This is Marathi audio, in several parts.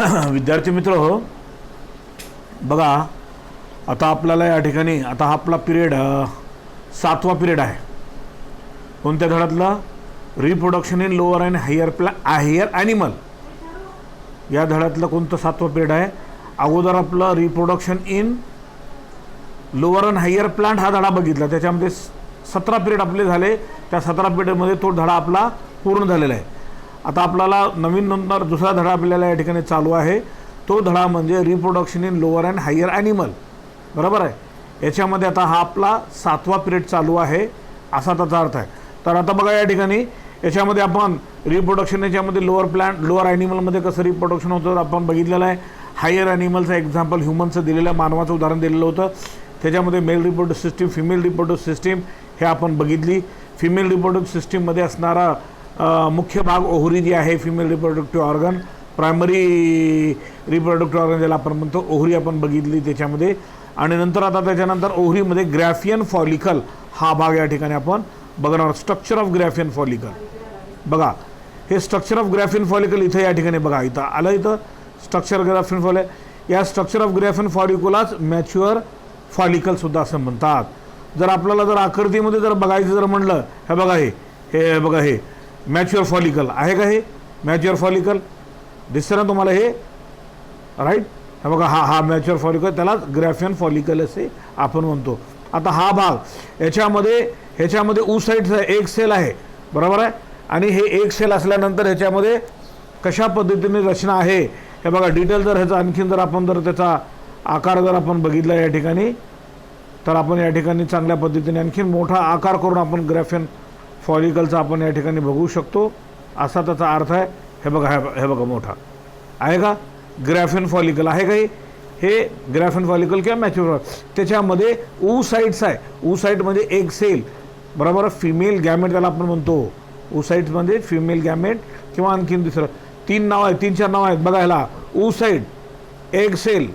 विद्यार्थी मित्र हो, बघा आता आपल्याला या ठिकाणी आता हा आपला पिरियड 7वा पिरियड आहे. कोणत्या धड्यातला? Reproduction in lower and higher animal या धड्यातलं कोणतं 7वा पिरियड आहे? अगोदर आपलं reproduction in lower and higher plant हा धडा बघितला. त्याच्यामध्ये 17 पिरियड आपले झाले. त्या 17 पिरियडमध्ये तो धडा आपला पूर्ण झालेला आहे. आता आपल्याला नवीन नंतर दुसरा धडा आपल्याला या ठिकाणी चालू आहे. तो धडा म्हणजे reproduction in lower and higher animal. बरोबर आहे. याच्यामध्ये आता हा आपला 7वा पिरियड चालू आहे असा त्याचा अर्थ आहे. तर आता बघा या ठिकाणी याच्यामध्ये आपण रिप्रोडक्शन याच्यामध्ये लोअर ॲनिमलमध्ये कसं रिप्रोडक्शन होतं आपण बघितलेलं आहे. हायर ॲनिमलचं एक्झाम्पल ह्युमनचं दिलेलं आहे, मानवाचं उदाहरण दिलेलं होतं. त्याच्यामध्ये male reproductive system, female reproductive system हे आपण बघितली. फिमेल रिप्रोडक्टिव्ह सिस्टीममध्ये असणारा मुख्य भाग ओव्हरी जी आहे, female reproductive organ, primary reproductive organ ज्याला आपण म्हणतो ओव्हरी आपण बघितली त्याच्यामध्ये. आणि नंतर आता त्याच्यानंतर ओव्हरीमध्ये ग्रॅफियन फॉलिकल हा भाग या ठिकाणी आपण बघणार. स्ट्रक्चर ऑफ ग्रॅफियन फॉलिकल बघा, हे स्ट्रक्चर ऑफ ग्रॅफियन फॉलिकल इथं या ठिकाणी बघा, इथं आलं. इथं स्ट्रक्चर ग्रॅफियन फॉलिकल, या स्ट्रक्चर ऑफ ग्रॅफियन फॉलिकलाच मॅच्युअर फॉलिकलसुद्धा असं म्हणतात. जर आपल्याला जर आकृतीमध्ये जर बघायचं जर म्हणलं, हे बघा हे बघा हे मॅच्युअर फॉलिकल आहे का? हे मॅच्युअर फॉलिकल दिसतं ना तुम्हाला हे, राईट? हे बघा हा मॅच्युअर फॉलिकल, त्याला ग्रॅफियन फॉलिकल असे आपण म्हणतो. आता हा भाग ह्याच्यामध्ये ऊसाईडचा एक सेल आहे, बरोबर आहे. आणि हे एक सेल असल्यानंतर ह्याच्यामध्ये कशा पद्धतीने रचना आहे हे बघा. डिटेल जर ह्याचा आणखीन जर आपण जर त्याचा आकार जर आपण बघितला या ठिकाणी, तर आपण या ठिकाणी चांगल्या पद्धतीने आणखीन मोठा आकार करून आपण ग्रॅफियन फॉलिकलचा आपण या ठिकाणी बघू शकतो असा त्याचा अर्थ आहे. हे बघा मोठा आहे का ग्रॅफियन फॉलिकल आहे का? हे ग्रॅफियन फॉलिकल किंवा मॅच्युअर. त्याच्यामध्ये ऊसाइट्स आहे. ऊसाइट म्हणजे एक सेल, बरोबर. फिमेल गॅमेट त्याला आपण म्हणतो. ऊसाइट्स म्हणजे फिमेल गॅमेट किंवा आणखीन दुसरं 3 नाव आहेत, 3-4 नाव आहेत बघा ह्याला. ऊसाइट, एग सेल,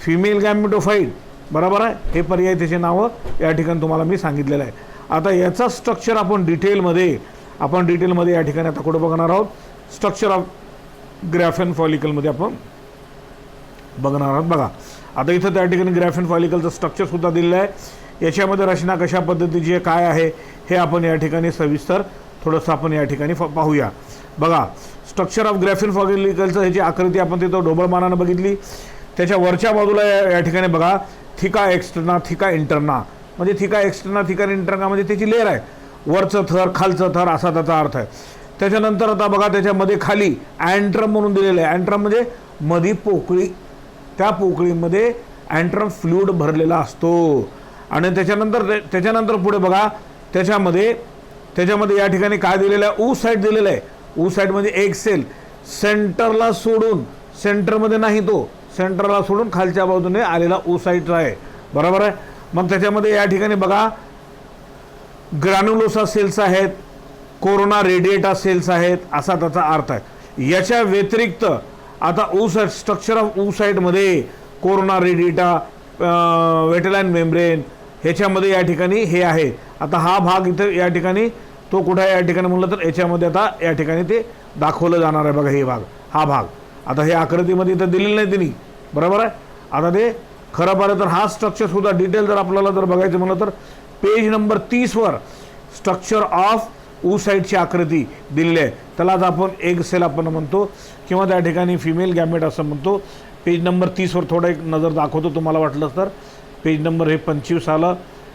फिमेल गॅमेटोफाईट, बरोबर आहे. हे पर्याय त्याचे नावं या ठिकाणी तुम्हाला मी सांगितलेलं आहे. आता याचा स्ट्रक्चर आपण डिटेलमध्ये या ठिकाणी आता कुठं बघणार आहोत? स्ट्रक्चर ऑफ ग्रॅफियन फॉलिकलमध्ये आपण बघणार आहोत. बघा आता इथं त्या ठिकाणी ग्रॅफियन फॉलिकलचं स्ट्रक्चरसुद्धा दिलेलं आहे. याच्यामध्ये रचना कशा पद्धतीची काय आहे हे आपण या ठिकाणी सविस्तर थोडंसं आपण या ठिकाणी पाहूया. बघा स्ट्रक्चर ऑफ ग्रॅफियन फॉलिकलचं ह्याची आकृती आपण तिथं ढोबळमानानं बघितली. त्याच्या वरच्या बाजूला या ठिकाणी बघा थिका एक्सटर्ना, थिका इंटरना. म्हणजे थिका एक्सटर्ना, थिका इंटरना म्हणजे त्याची लेअर आहे, वरचं थर खालचं थर असा त्याचा अर्थ आहे. त्याच्यानंतर आता बघा त्याच्यामध्ये खाली अँट्रम म्हणून दिलेलं आहे. अँट्रम म्हणजे मधी पोकळी, त्या पोकळीमध्ये अँट्रम फ्लुइड भरलेला असतो. आणि त्याच्यानंतर पुढे बघा त्याच्यामध्ये या ठिकाणी काय दिलेलं आहे? ऊसाइट दिलेलं आहे. ऊसाइट म्हणजे एक सेल सेंटरला सोडून, सेंटरमध्ये नाही तो, सेंटरला सोडून खालच्या बाजूने आलेला ऊसाइट आहे, बरोबर आहे. मग त्याच्यामध्ये या ठिकाणी बघा ग्रॅन्युलोसा सेल्स आहेत, कोरोना रेडिएटा सेल्स आहेत असा त्याचा अर्थ आहे. याच्या व्यतिरिक्त आता ऊसाइट, स्ट्रक्चर ऑफ ऊसाइटमध्ये कोरोना रेडिएटा, व्हेटेलाइन मेम्ब्रेन ह्याच्यामध्ये या ठिकाणी हे आहे. आता हा भाग इथं या ठिकाणी तो कुठं आहे या ठिकाणी म्हणलं तर याच्यामध्ये आता या ठिकाणी ते दाखवलं जाणार आहे. बघा हे भाग, हा भाग आता हे आकृतीमध्ये इथं दिलेलं नाही त्यांनी, बरोबर आहे. आता ते खरं पाहिलं तर हा स्ट्रक्चरसुद्धा डिटेल जर आपल्याला जर बघायचं म्हणलं तर पेज नंबर 30वर स्ट्रक्चर ऑफ ऊसाइटची आकृती दिलेली आहे. त्यालाच आपण एग सेल आपण म्हणतो किंवा त्या ठिकाणी फिमेल गॅमेट असं म्हणतो. पेज नंबर 30वर थोडं एक नजर दाखवतो तुम्हाला वाटलं तर. पेज नंबर हे 25 आलं.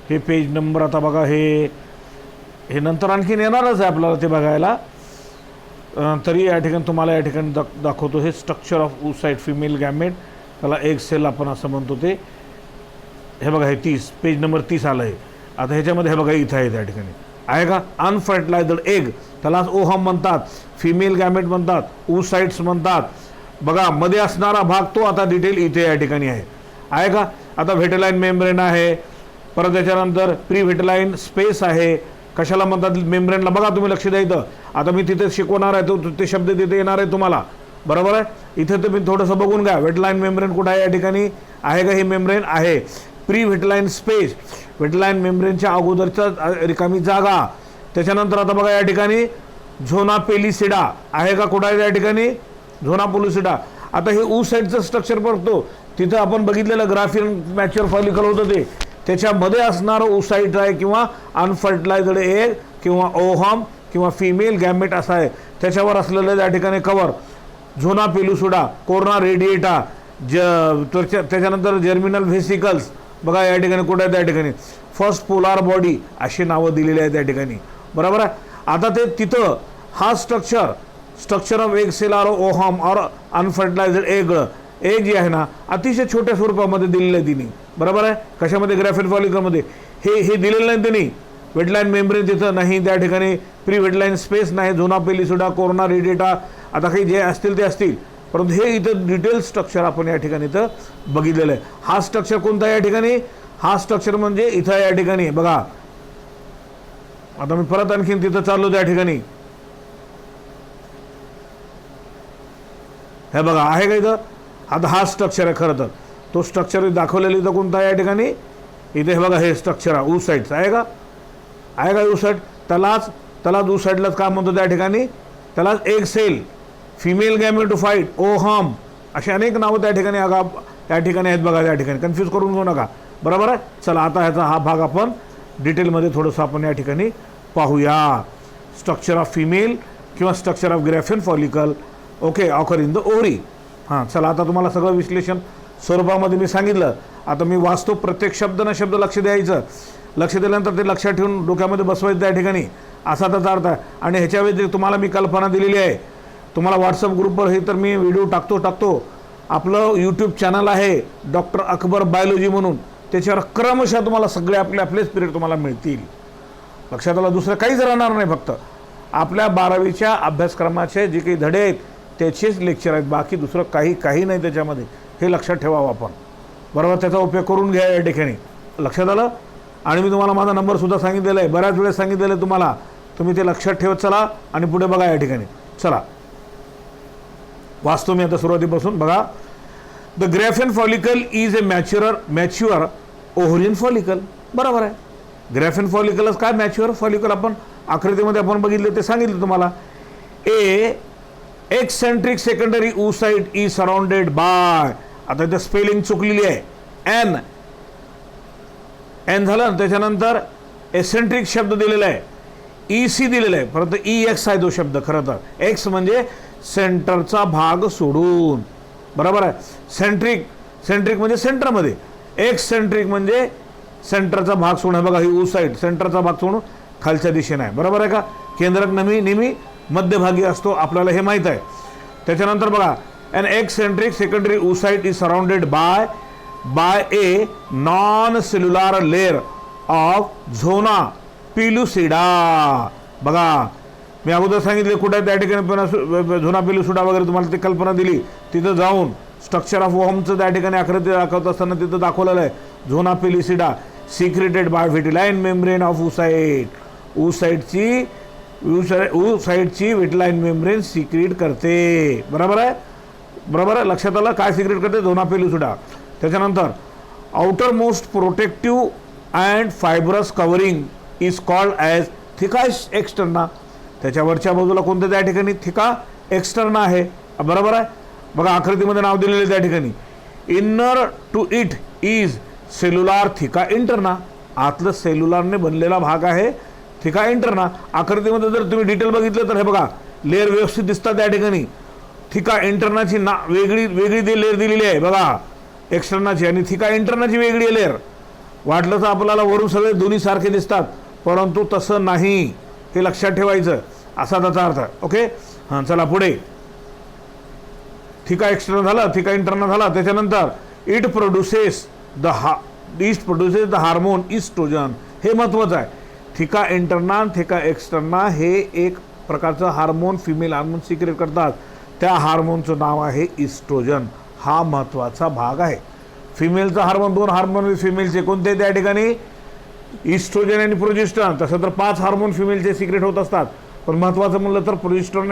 हे पेज नंबर आता बघा हे नंतर आणखीन येणारच आहे आपल्याला ते बघायला. तरी या ठिकाणी तुम्हाला या ठिकाणी दाखवतो. हे structure of oocyte female gamete, त्याला एग सेल आपण असं म्हणतो ते. हे बघा हे 30, पेज नंबर 30 आलं आहे. आता ह्याच्यामध्ये हे बघा इथं आहे त्या ठिकाणी आहे का अनफर्टिलायझर्ड एग, त्यालाच ओहम म्हणतात, फिमेल गॅमेट म्हणतात, ऊसाइट्स म्हणतात. बघा मध्ये असणारा भाग तो आता डिटेल इथे या ठिकाणी आहे का. आता व्हेटेलाइन मेम्ब्रेन आहे, परत त्याच्यानंतर प्री व्हेटेलाइन स्पेस आहे. कशाला म्हणतात मेम्ब्रेनला? बघा तुम्ही लक्ष द्या इथं. आता मी तिथे शिकवणार आहे, ते शब्द तिथे येणार आहे तुम्हाला, बरोबर आहे. इथे तुम्ही थोडंसं बघून घ्या. व्हेटेलाइन मेम्ब्रेन कुठं आहे या ठिकाणी आहे का? हे मेम्ब्रेन आहे. प्री व्हेटेलाइन स्पेस, व्हेटेलाइन मेम्ब्रेनच्या अगोदरचा रिकामी जागा. त्याच्यानंतर आता बघा या ठिकाणी झोना पेलिसिडा आहे का? कुठं आहे या ठिकाणी? झोना पेलिसिडा. आता हे ऊ साईडचं स्ट्रक्चर बघतो, तिथं आपण बघितलेलं ग्राफियन मॅच्युअर फॉलिकल होतं ते, त्याच्यामध्ये असणारं ओसाइट आहे किंवा अनफर्टिलायझड एग किंवा ओहम किंवा फिमेल गॅमेट असा आहे, त्याच्यावर असलेलं त्या ठिकाणी कवर झोना पेलुसुडा, कोरोना रेडिएटा, त्याच्यानंतर जर्मिनल व्हेसिकल्स बघा या ठिकाणी कुठे आहे, त्या ठिकाणी फर्स्ट पोलार बॉडी अशी नावं दिलेली आहे त्या ठिकाणी, बरोबर आहे. आता ते तिथं हा structure of egg cell or ovum or unfertilized egg जे आहे ना, अतिशय छोट्या स्वरूपामध्ये दिलेलं आहे तिने, बरोबर आहे. कशामध्ये, ग्राफियन फॉलिकलमध्ये. हे दिलेलं नाही त्यांनी. वेटलाईन मेम्ब्रेन तिथं नाही, त्या ठिकाणी प्री वेटलाईन स्पेस नाही, झोना पेलिसुडा, कोरोना रेडिएटा, आता काही जे असतील ते असतील, परंतु हे इथं डिटेल स्ट्रक्चर आपण या ठिकाणी इथं बघितलेलं आहे. हा स्ट्रक्चर कोणता या ठिकाणी, हा स्ट्रक्चर म्हणजे इथं या ठिकाणी बघा. आता मी परत आणखीन तिथं चाललो त्या ठिकाणी, हे बघा आहे का इथं. आता हा स्ट्रक्चर आहे खरं तर, तो स्ट्रक्चर दाखवलेलं इथं कोणता या ठिकाणी, इथे हे बघा हे स्ट्रक्चर आहे ऊ साईडचं, आहे का ऊ साईड. त्यालाच ऊ साईडलाच काय म्हणतो त्या ठिकाणी, त्यालाच एग सेल, फिमेल गॅमेटोफाइट, ओहम अशी अनेक नावं त्या ठिकाणी त्या ठिकाणी आहेत बघा. त्या ठिकाणी कन्फ्यूज करून घेऊ नका, बरोबर आहे. चला आता ह्याचा हा भाग आपण डिटेलमध्ये थोडंसं आपण या ठिकाणी पाहूया. स्ट्रक्चर ऑफ फिमेल किंवा structure of Graafian follicle, okay, occur in the ovary. हां, चला आता तुम्हाला सगळं विश्लेषण स्वरूपामध्ये मी सांगितलं. आता मी वाचतो, प्रत्येक शब्द न शब्द लक्ष द्यायचं, लक्ष दिल्यानंतर ते लक्षात ठेवून डोक्यामध्ये बसवायचं त्या ठिकाणी, असा त्याचा अर्थ आहे. आणि ह्याच्या व्यतिरिक्त तुम्हाला मी कल्पना दिलेली आहे, तुम्हाला व्हॉट्सअप ग्रुपवर हे तर मी व्हिडिओ टाकतो. आपलं यूट्यूब चॅनल आहे डॉक्टर अकबर बायोलॉजी म्हणून, त्याच्यावर क्रमशः तुम्हाला सगळे आपलेच पिरियड तुम्हाला मिळतील. लक्षात आलं, दुसरं काहीच राहणार नाही, फक्त आपल्या 12वीच्या अभ्यासक्रमाचे जे काही धडे आहेत त्याचेच लेक्चर आहेत, बाकी दुसरं काही नाही त्याच्यामध्ये. हे लक्षात ठेवावं आपण, बरोबर. त्याचा उपयोग करून घ्या या ठिकाणी, लक्षात आलं. आणि मी तुम्हाला माझा नंबरसुद्धा सांगितलेला आहे, बऱ्याच वेळेस सांगितलेलं आहे तुम्हाला, तुम्ही ते लक्षात ठेवत चला आणि पुढे बघा या ठिकाणी. चला वाचतो मी आता सुरुवातीपासून, बघा. The Graafian follicle is a mature ovarian follicle, बरोबर आहे. ग्राफियन फॉलिकलच काय, मॅच्युअर फॉलिकल. आपण आकृतीमध्ये आपण बघितलं ते सांगितलं तुम्हाला. Eccentric secondary oocyte is surrounded bye, आता इथं स्पेलिंग चुकलेली आहे, एन झालं, त्याच्यानंतर एसेंट्रिक शब्द दिलेला आहे, EC दिलेला आहे, परंतु EX आहे तो शब्द. खरं तर एक्स म्हणजे सेंटरचा भाग सोडून, बरोबर आहे. सेंट्रिक म्हणजे सेंटरमध्ये, एक्सेंट्रिक म्हणजे सेंटरचा भाग सोडून. बघा ही oocyte सेंटरचा भाग सोडून खालच्या दिशेने आहे, बरोबर आहे का. केंद्रक नेहमी मध्यभागी असतो, आपल्याला हे माहीत आहे. त्याच्यानंतर बघा, an eccentric secondary oocyte is surrounded by a non cellular layer of zona pellucida. बघा मी अगोदर सांगितले कुठे त्या ठिकाणी झोना पेलुसिडा वगैरे तुम्हाला ती कल्पना दिली, तिथं जाऊन स्ट्रक्चर ऑफ ओहमचं त्या ठिकाणी आकृती दाखवत असताना तिथं दाखवलेलं आहे. Zona pellucida secreted by vitelline membrane of oocyteची व्हिटिलाइन मेम्ब्रेन सिक्रेट करते, बरोबर आहे. लक्षात आलं, काय सिक्रेट करते, झोना पेलुसिडा. त्याच्यानंतर outer most protective and fibrous covering is called as theca externa. त्याच्यावरच्या बाजूला कोणतं त्या ठिकाणी थिका एक्स्टर्ना आहे, बरोबर आहे. बघा आकृतीमध्ये नाव दिलेलं त्या ठिकाणी. Inner to it is cellular theca interna, आतलं सेल्युलरने बनलेला भाग आहे थिका इंटरना. आकृतीमध्ये जर तुम्ही डिटेल बघितलं तर हे बघा लेअर व्यवस्थित दिसतात त्या ठिकाणी. थिका इंटरनाची वेगळी लेअर दिलेली आहे बघा एक्स्टर्नाची, आणि थिका इंटरनाची वेगळी लेअर. वाटलं तर आपल्याला वरून सगळे दोन्ही सारखे दिसतात, परंतु तसं नाही, हे लक्षात ठेवायचं, असा त्याचा अर्थ. ओके, हां चला पुढे. थिका एक्स्टर्ना झाला, थिका इंटरना झाला. त्याच्यानंतर it produces the hormone oestrogen. हे महत्त्वाचं आहे. थिका इंटरना थिका एक्स्टर्ना हे एक प्रकारचं हार्मोन, फिमेल हार्मोन सिक्रेट करतात, त्या हार्मोनचं नाव आहे इस्ट्रोजन. हा महत्त्वाचा भाग आहे. फिमेलचा हार्मोन, 2 हार्मोन फिमेलचे कोणते त्या ठिकाणी, इस्ट्रोजन आणि प्रोजेस्टेरॉन. तसं तर 5 हार्मोन फिमेलचे सिक्रेट होत असतात, पण महत्त्वाचं म्हणलं तर प्रोजेस्टेरॉन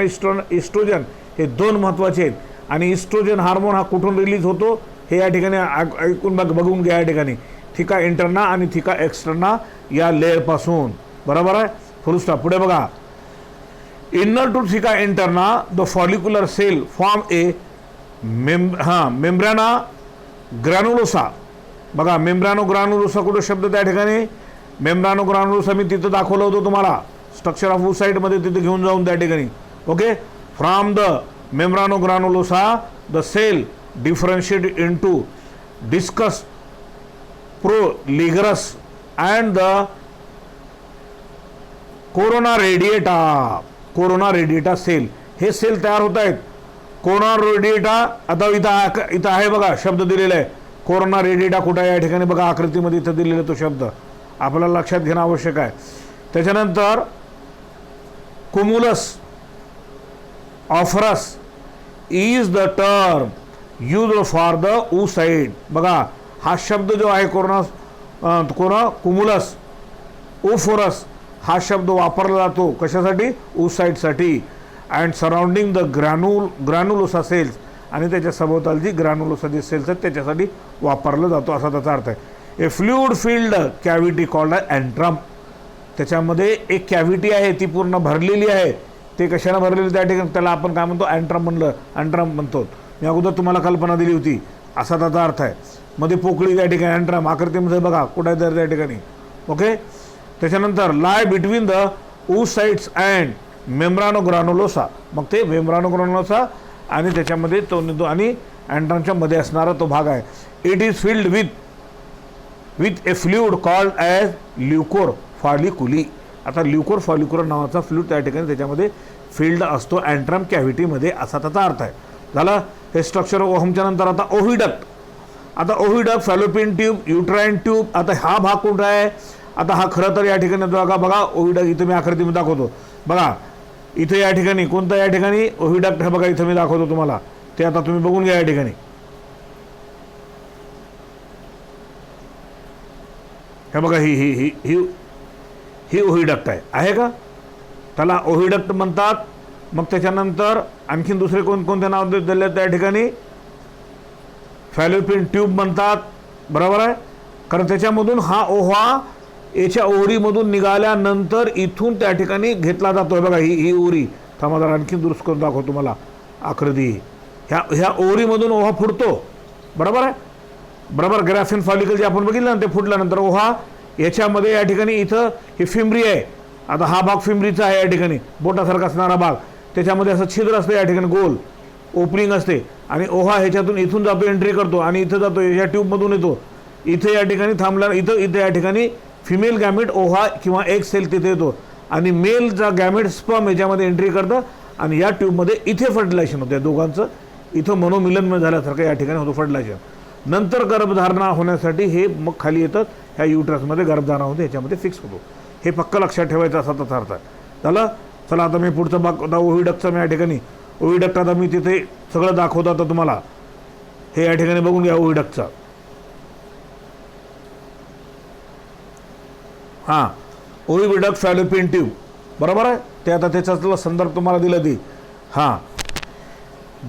इस्ट्रोजन हे 2 महत्त्वाचे आहेत. आणि इस्ट्रोजन हार्मोन हा कुठून रिलीज होतो हे या ठिकाणी ऐकून बघून घ्या. या ठिकाणी थिका इंटरना आणि थिका एक्स्टर्ना या लेअरपासून, बरोबर आहे. Full stop. पुढे बघा. Inner to theca interna the follicular cell form a membrana granulosa. बघा मेम्ब्रानो ग्रॅन्युलोसा कुठं शब्द त्या ठिकाणी, मेम्ब्रानो ग्रॅन्युलोसा मी तिथं दाखवलं होतं तुम्हाला स्ट्रक्चर ऑफ ओसाइटमध्ये, तिथे घेऊन जाऊन त्या ठिकाणी. Okay, from the membrana granulosa the cell differentiate into discus proligerus and the corona radiata. Corona radiata cell, हे सेल तयार होत आहेत. कोरोना रेडिएटा, आता इथं आहे बघा शब्द दिलेला आहे. कोरोना रेडिएटा कुठं आहे या ठिकाणी बघा आकृतीमध्ये इथं दिलेला तो शब्द आपल्याला लक्षात घेणं आवश्यक आहे. त्याच्यानंतर cumulus oophorus is the term used for the oocyte. बघा हा शब्द जो आहे कुमुलस ओफोरस हा शब्द वापरला जातो कशासाठी, oocyteसाठी. अँड सराउंडिंग द ग्रॅन्युलोसा सेल्स, आणि त्याच्या सभोवतालची ग्रॅन्युलोसा जे सेल्स आहेत त्याच्यासाठी वापरला जातो असा त्याचा अर्थ आहे. ए फ्लुइड फिल्ड कॅव्हिटी कॉल्ड अँट्रम. त्याच्यामध्ये एक कॅव्हिटी आहे ती पूर्ण भरलेली आहे. ते कशाने भरलेली त्या ठिकाणी त्याला आपण काय म्हणतो, अँट्रम म्हणतो. मी अगोदर तुम्हाला कल्पना दिली होती असा त्याचा अर्थ आहे. मध्ये पोकळी त्या ठिकाणी अँट्रम आकृतीमध्ये बघा कुठं आहे त्या ठिकाणी. ओके, त्याच्यानंतर लाय बिटवीन द oocytes अँड मेम्ब्रानो ग्रॅन्युलोसा. मग ते मेम्ब्रानो ग्रॅन्युलोसा आणि त्याच्यामध्ये तो आणि अँट्रमच्या मध्ये असणारा तो भाग आहे. It is filled with a fluid called as liquor folliculi. आता ल्युकोर फॉलिक्युलर नावाचा फ्लुइड त्या ठिकाणी त्याच्यामध्ये फिल्ड असतो अँट्रम कॅव्हिटीमध्ये असा त्याचा अर्थ आहे. झालं हे स्ट्रक्चर ओहमच्या नंतर आता ओव्हिडक्ट. आता ओव्हिडक्ट, फॅलोपियन ट्यूब, युट्राइन ट्यूब. आता हा भाग कुठं आहे, आता हा खरं तर या ठिकाणी बघा ओव्हिडक्ट इथं मी आकृतीमध्ये दाखवतो. बघा इथे या ठिकाणी कोणतं, या ठिकाणी ओव्हिडक्ट हे बघा इथं मी दाखवतो तुम्हाला, ते आता तुम्ही बघून घ्या. या ठिकाणी हे बघा ही ही ही ही ही ओव्हिडक्ट आहे का, त्याला ओव्हिडक्ट म्हणतात. मग त्याच्यानंतर आणखीन दुसरे कोणते नाव दिले त्या ठिकाणी, फॅलोपियन ट्यूब म्हणतात. बरोबर आहे, कारण त्याच्यामधून हा ओव्हा याच्या ओहरीमधून निघाल्यानंतर इथून त्या ठिकाणी घेतला जातो. बघा ही ओहरी, थांबा जरा आणखी दुरुस्त करून दाखवतो तुम्हाला आकृती. ह्या ओहरीमधून ओव्हा फुटतो. बरोबर आहे, बरोबर. ग्राफिन फॉलिकल जे आपण बघितलं ना ते फुटल्यानंतर ओव्हा याच्यामध्ये या ठिकाणी इथं ही फिमरी आहे. आता हा भाग फिमरीचा आहे या ठिकाणी, बोटासारखा असणारा भाग. त्याच्यामध्ये असं छिद्र असतं या ठिकाणी, गोल ओपनिंग असते आणि ओव्हा ह्याच्यातून इथून जातो, एंट्री करतो आणि इथं जातो, या ट्यूबमधून येतो. इथे या ठिकाणी थांबला, इथं या ठिकाणी फिमेल गॅमेट ओव्हा किंवा एक सेल तिथे येतो आणि मेलचा गॅमेट स्पर्म याच्यामध्ये एंट्री करतं आणि या ट्यूबमध्ये इथे फर्टिलायझेशन होतं. या दोघांचं इथं मनोमिलन झाल्यासारखं या ठिकाणी होतं फर्टिलायझेशन. नंतर गर्भधारणा होण्यासाठी हे मग खाली येतात, ह्या युट्रसमध्ये गर्भधारणा होते, ह्याच्यामध्ये फिक्स होतो. हे पक्क लक्षात ठेवायचं असा त्याचा अर्थ आहे. झालं, चला आता मी पुढचा भाग, आता ओव्हिडक्टचा मी या ठिकाणी ओव्हिडक्ट आता मी तिथे सगळं दाखवतो आता तुम्हाला. हे या ठिकाणी बघून घ्या ओव्हिडक्टचा. हां, ओव्हिडक्ट फॅलोपियन ट्यूब. बरोबर आहे, ते आता त्याचा संदर्भ तुम्हाला दिला ती. हां,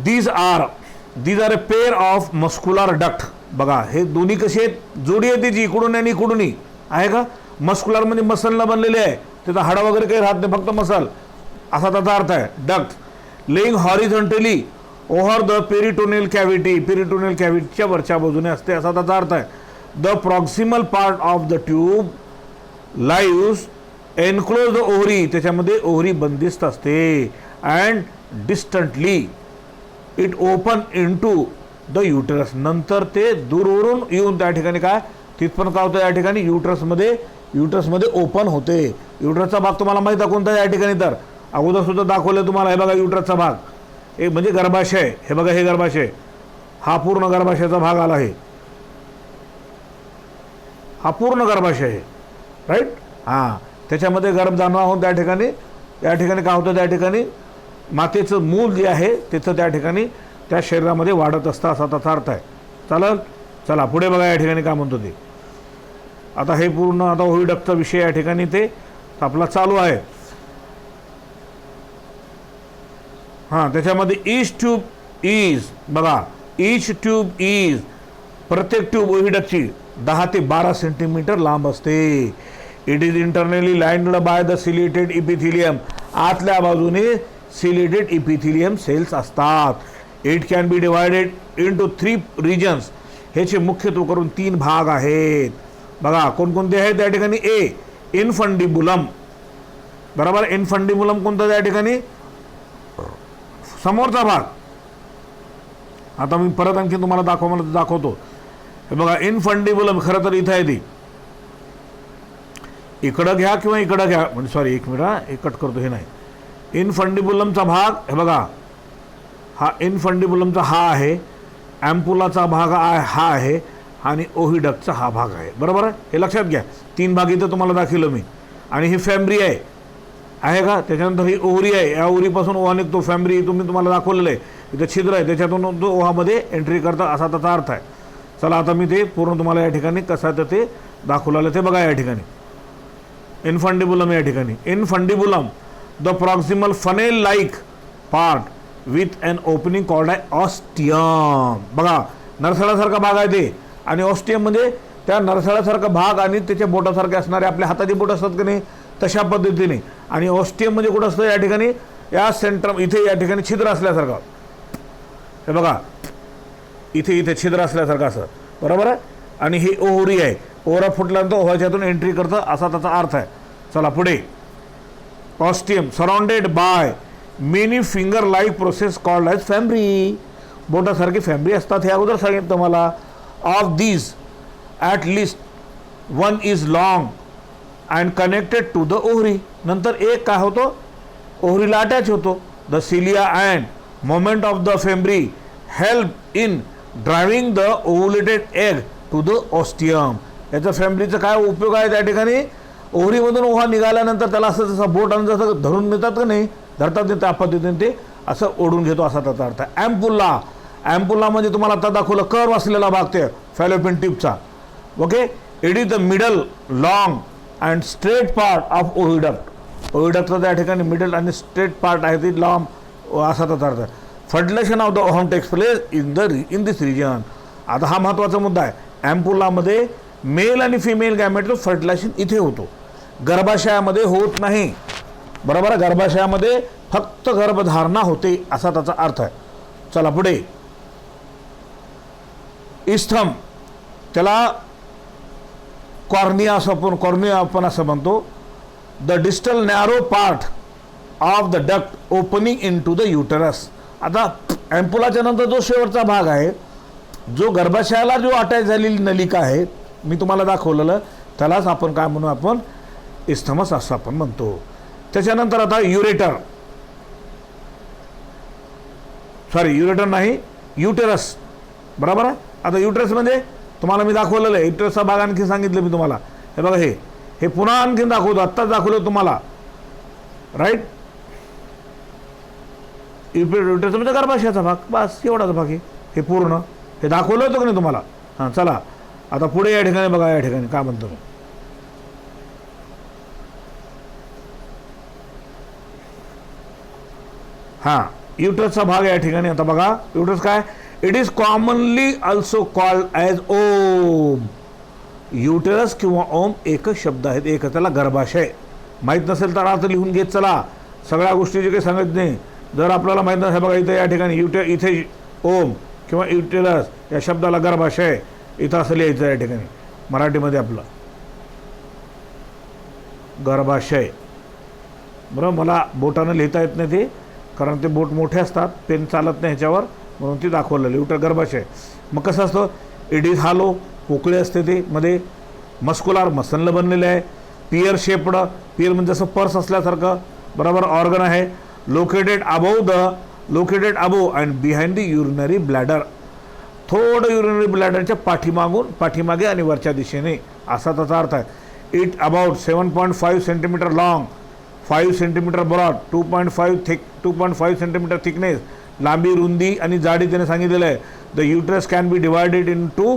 these are a pair of muscular duct. बघा हे दोन्ही कसे आहेत, जोडी आहे त्याची इकडून आणि इकडूनही आहे का. मस्क्युलर म्हणजे मसलला बनलेले आहे, त्याचा हाडा वगैरे काही राहत नाही, फक्त मसल असा त्याचा अर्थ आहे. Duct laying horizontally over the peritoneal cavity. Peritoneal कॅव्हिटीच्या वरच्या बाजूने असते असा त्याचा अर्थ आहे. The proximal part of the tube lives enclose the ovary. त्याच्यामध्ये ओव्हरी बंदिस्त असते. And distantly it open into the uterus. नंतर ते दूरवरून येऊन त्या ठिकाणी काय तिथपर्यंत काय होतं, या ठिकाणी युटरसमध्ये ओपन होते. युटरसचा भाग तुम्हाला माहिती आहे कोणता या ठिकाणी, तर अगोदर सुद्धा दाखवलं तुम्हाला. हे बघा युटरसचा भाग, एक म्हणजे गर्भाशय. हे बघा हे गर्भाशय, हा पूर्ण गर्भाशयाचा भाग आला आहे, हा पूर्ण गर्भाशय आहे, राईट. हां, त्याच्यामध्ये गर्भधारणा होऊन त्या ठिकाणी काय होतं, त्या ठिकाणी मातेचं मूल जे आहे तिथं त्या ठिकाणी त्या शरीरामध्ये वाढत असतं असा त्याचा अर्थ आहे. चालेल, चला पुढे बघा या ठिकाणी काय म्हणतो ते. आता हे पूर्ण आता ओव्हिडक्टचा विषय या ठिकाणी ते आपला चालू आहे. हां, त्याच्यामध्ये ईच ट्यूब इज, बघा ईच ट्यूब इज, प्रत्येक ट्यूब ओव्हिडक्टची 10 ते 12 सेंटीमीटर लांब असते. It is internally lined by the ciliated epithelium. आतल्या बाजूने सिलिएटेड इपिथिलियम सेल्स असतात. It can be divided into 3 regions. ह्याचे मुख्यत्व करून 3 भाग आहेत. बघा कोणकोणते आहेत त्या ठिकाणी. ए इन्फंडिबुलम, बरोबर. इन्फंडिबुलम कोणता त्या ठिकाणी, समोरचा भाग. आता मी परत आणखी तुम्हाला दाखवतो. हे बघा इन्फंडिबुलम खरं तर इथं आहे ती. इकडं घ्या किंवा इकडं घ्या, म्हणजे सॉरी एक मिनिट, एक कट करतो. हे नाही इन्फंडिबुलमचा भाग. हे बघा हा इन्फंडिबुलमचा हा आहे, ॲम्पुलाचा भाग हा आहे आणि ओव्हिडक्टचा हा भाग आहे, बरोबर आहे. हे लक्षात घ्या. 3 भाग इथं तुम्हाला दाखवलं मी. आणि ही फॅम्ब्री आहे का. त्याच्यानंतर ही ओहरी आहे, या ओहरीपासून ओहा निघतो. फॅम्ब्री तुम्हाला दाखवलेलं आहे. इथं छिद्र आहे, त्याच्यातून तो ओहामध्ये एंट्री करता, असा त्याचा अर्थ आहे. चला आता मी ते पूर्ण तुम्हाला या ठिकाणी कसं तर ते दाखवलेलं ते बघा. या ठिकाणी इन्फंडिबुलम, या ठिकाणी infundibulum the proximal funnel like part with an opening called आहे ऑस्टियम. बघा नरसाळासारखा भाग आहे ते. आणि ऑस्टियममध्ये त्या नरसाळासारखा भाग आणि त्याच्या बोटासारखे असणारे आपल्या हाताची बोट असतात की नाही, तशा पद्धतीने. आणि ऑस्टियममध्ये कुठं असतं, या ठिकाणी या सेंटर इथे या ठिकाणी छिद्र असल्यासारखं. हे बघा इथे छिद्र असल्यासारखं असं, बरोबर आहे. आणि ही ओहरी आहे, ओहरा फुटल्यानंतर ओहाच्यातून एंट्री करतं, असा त्याचा अर्थ आहे. चला पुढे. Ostium surrounded by many finger like process called as fimbriae. बोटासारखी फॅम्ब्री असतात, हे अगोदर सांगितलं मला. Of these at least one is long and connected to the ovary. नंतर एक काय होतो, ओहरीला अटॅच होतो. The cilia and moment of the fimbriae help in driving the ovulated egg to the ostium. याचा फॅम्ब्रीचा काय उपयोग आहे त्या ठिकाणी. ओहरीमधून ओहा निघाल्यानंतर त्याला असं जसं बोट आणि जसं धरून नेतात का नाही, धरतात नाही, त्या पद्धतीने ते असं ओढून घेतो, असा त्याचा अर्थ आहे. ॲम्पुला, ॲम्पुला म्हणजे तुम्हाला आता दाखवलं कर्व असलेला भाग ते फॅलोपियन ट्यूबचा. Okay. It is the middle long and straight part of oviduct. ओव्हिडक्टचा त्या ठिकाणी मिडल आणि स्ट्रेट पार्ट आहे ते लांब, असा त्याचा अर्थ आहे. Fertilisation of the ovum takes place in this region. आता हा महत्त्वाचा मुद्दा आहे. ॲम्पुलामध्ये मेल आणि फिमेल गॅमेटचं फर्टिलायझेशन इथे होतो, गर्भाशयामध्ये होत नाही, बरोबर आहे. गर्भाशयामध्ये फक्त गर्भधारणा होते, असा त्याचा अर्थ आहे. चला पुढे. इस्थम, त्याला कॉर्निया आपण असं म्हणतो. The distal narrow part of the duct opening into the uterus. आता ॲम्पुलाच्या नंतर जो शेवटचा भाग आहे, जो गर्भाशयाला जो अटॅच झालेली नलिका आहे, मी तुम्हाला दाखवलेलं, त्यालाच आपण काय म्हणू, आपण इस्थमस असं आपण म्हणतो. त्याच्यानंतर आता युरेटर नाही, युटेरस, बरोबर आहे. आता युटेरसमध्ये तुम्हाला मी दाखवलेलं आहे, युटेरसचा भाग आणखी सांगितलं मी तुम्हाला. हे बघा हे पुन्हा आणखीन दाखवतो, आत्ताच दाखवलं तुम्हाला, राईट. युटेरस म्हणजे गर्भाशयाचा भाग, बस एवढाच भाग आहे. हे पूर्ण हे दाखवलं होतं का नाही तुम्हाला. हां चला आता पुढे या ठिकाणी बघा, या ठिकाणी काय म्हणतो मी. हां युटरसचा भाग या ठिकाणी. आता बघा युटरस काय, it is commonly also called as womb. Uterus किंवा ओम एकच शब्द आहेत, एक त्याला गर्भाशय. माहीत नसेल तर आता लिहून घेत चला, सगळ्या गोष्टी जे काही सांगत नाही. जर आपल्याला माहीत नसेल, बघा इथे या ठिकाणी इथे ओम किंवा युटेरस या शब्दाला गर्भाशय इथं असं लिहायचं या ठिकाणी मराठीमध्ये आपलं गर्भाशय, बरं. मला बोटानं लिहिता येत नाही ते, कारण ते बोट मोठे असतात, पेन चालत नाही ह्याच्यावर, म्हणून ती दाखवलेलं युटर गर्भाशय. मग कसं असतं, इट इज हालो, पोकळी असते ते मध्ये, मस्कुलार मसलनं बनलेलं आहे, पियर शेप्ड, पियर म्हणजे जसं पर्स असल्यासारखं, बरोबर, ऑर्गन आहे. Located above and behind the urinary bladder. थोडं युरिनरी ब्लॅडरच्या पाठीमागे आणि वरच्या दिशेने, असा त्याचा अर्थ आहे. It about 7.5 centimetre long, 5 centimetre broad, 2.5 centimetre thickness. लांबी, रुंदी आणि जाडी त्याने सांगितलेलं आहे. The uterus can be divided in to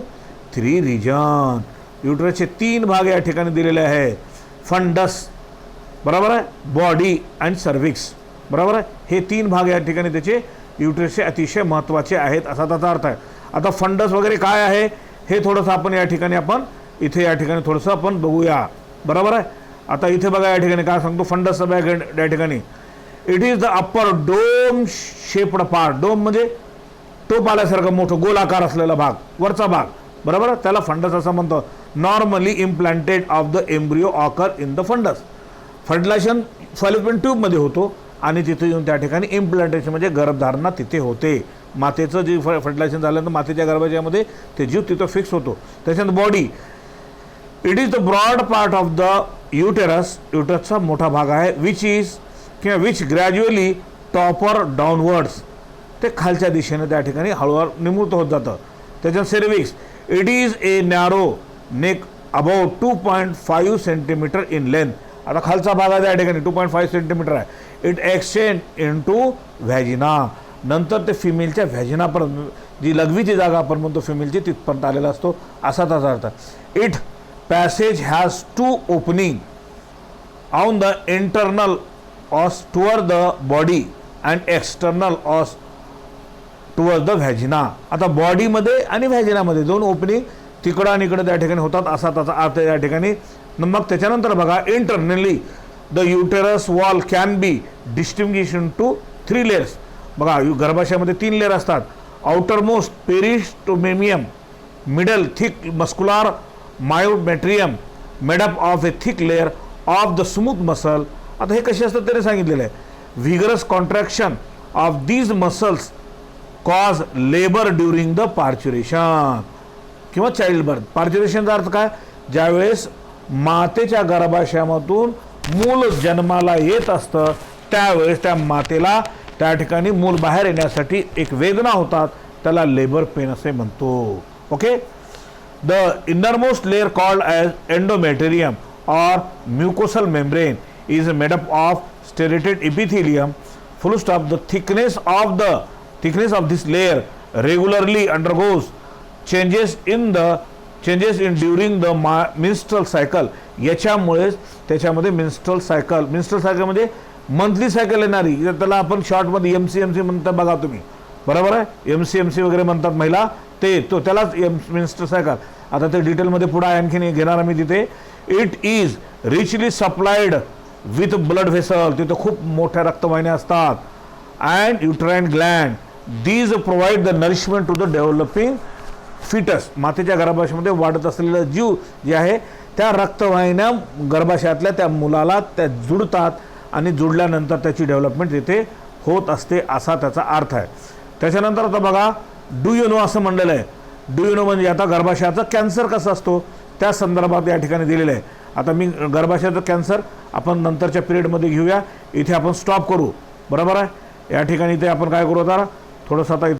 3 region. युटरसचे 3 भाग या ठिकाणी दिलेले आहे. फंडस, बरोबर आहे, बॉडी अँड सर्विक्स, बरोबर आहे. हे 3 भाग या ठिकाणी त्याचे युटरसचे अतिशय महत्त्वाचे आहेत, असा त्याचा अर्थ आहे. आता फंडस वगैरे काय आहे हे थोडंसं आपण या ठिकाणी थोडंसं आपण बघूया, बरोबर आहे. आता इथे बघा या ठिकाणी काय सांगतो फंडसचा बॅग या ठिकाणी. It is the upper dome shaped part. Dome म्हणजे टोप आल्यासारखं मोठं गोलाकार असलेला भाग, वरचा भाग, बरोबर, त्याला फंडस असं म्हणतो. Normally implanted of the embryo occur in the fundus. Fertilization fallopian ट्यूबमध्ये होतो आणि तिथे येऊन त्या ठिकाणी इम्प्लांटेशन म्हणजे गर्भधारणा तिथे होते. मातेचं जे फर्टिलायझेशन झाल्यानंतर मातेच्या गर्भाशयामध्ये ते जीव तिथं फिक्स होतो. त्याच्यानंतर body, it is the broad part of the uterus. युटरसचा मोठा भाग आहे, विच ग्रॅज्युअली टॉपर डाऊनवर्ड्स, ते खालच्या दिशेने त्या ठिकाणी हळूहळू निमृत होत जातं. त्याच्यात cervix, it is a narrow neck about 2.5 centimetre in length. आता खालचा भाग आहे त्या ठिकाणी 2.5 सेंटीमीटर आहे. It extend in to vagina, नंतर ते फिमेलच्या व्हॅजिनापर्यंत, जी लघवीची जागा आपण म्हणतो फिमेलची, तिथपर्यंत आलेला असतो, असा त्याचा अर्थ. It passage has 2 opening on the internal os toward the body and external os toward the vagina. आता बॉडीमध्ये आणि व्हॅजिनामध्ये 2 ओपनिंग तिकडं आणि इकडं त्या ठिकाणी होतात, असा त्याचा अर्थ या ठिकाणी. मग त्याच्यानंतर बघा, internally the uterus wall can be distinguish in to 3 layers. बघा, गर्भाशयामध्ये 3 लेअर असतात. Outer most perimetrium, middle thick muscular myometrium made up of a thick layer of the smooth muscle. आता हे कसे असतात त्याने सांगितलेलं आहे. Vigorous contraction of these muscles cause labour during the parturition किंवा चाइल्ड बर्थ. पार्च्युरेशनचा अर्थ काय, ज्यावेळेस मातेच्या गर्भाशयामधून मूल जन्माला येत असतं त्यावेळेस त्या मातेला त्या ठिकाणी मूल बाहेर येण्यासाठी एक वेदना होतात, त्याला लेबर पेन असे म्हणतो. Okay. The innermost layer called as endometrium और mucosal membrane is made up of stratified epithelium. Full stop. The thickness of this layer regularly undergoes changes in during the menstrual cycle. याच्यामुळेच त्याच्यामध्ये मिन्स्ट्रल सायकल म्हणजे मंथली सायकल येणारी, त्याला आपण शॉर्टमध्ये MCMC म्हणतात बघा तुम्ही, बरोबर आहे. MCMC वगैरे म्हणतात महिला, त्यालाच मिन्स्ट्रल सायकल. आता ते डिटेलमध्ये पुढे आणखीन घेणार आम्ही तिथे. It is richly supplied with blood vessel. तिथे खूप मोठ्या रक्तवाहिन्या असतात. And uterine gland, these provide the nourishment to the developing foetus. मातेच्या गर्भाशयामध्ये वाढत असलेलं जीव जे आहे त्या रक्तवाहिन्या गर्भाशयातल्या त्या मुलाला त्या जुडतात आणि जुडल्यानंतर त्याची डेव्हलपमेंट तिथे होत असते, असा त्याचा अर्थ आहे. त्याच्यानंतर आता बघा, डू यू नो असं म्हणलेलं आहे. डू यू नो म्हणजे आता गर्भाशयाचा कॅन्सर कसा असतो त्या संदर्भात या ठिकाणी दिलेलं आहे. आता मी गर्भाशयाचा कॅन्सर आपण नंतरच्या पिरियडमध्ये घेऊया. इथे आपण स्टॉप करू, बरोबर आहे. या ठिकाणी ते आपण काय करू, आता थोडंसं आता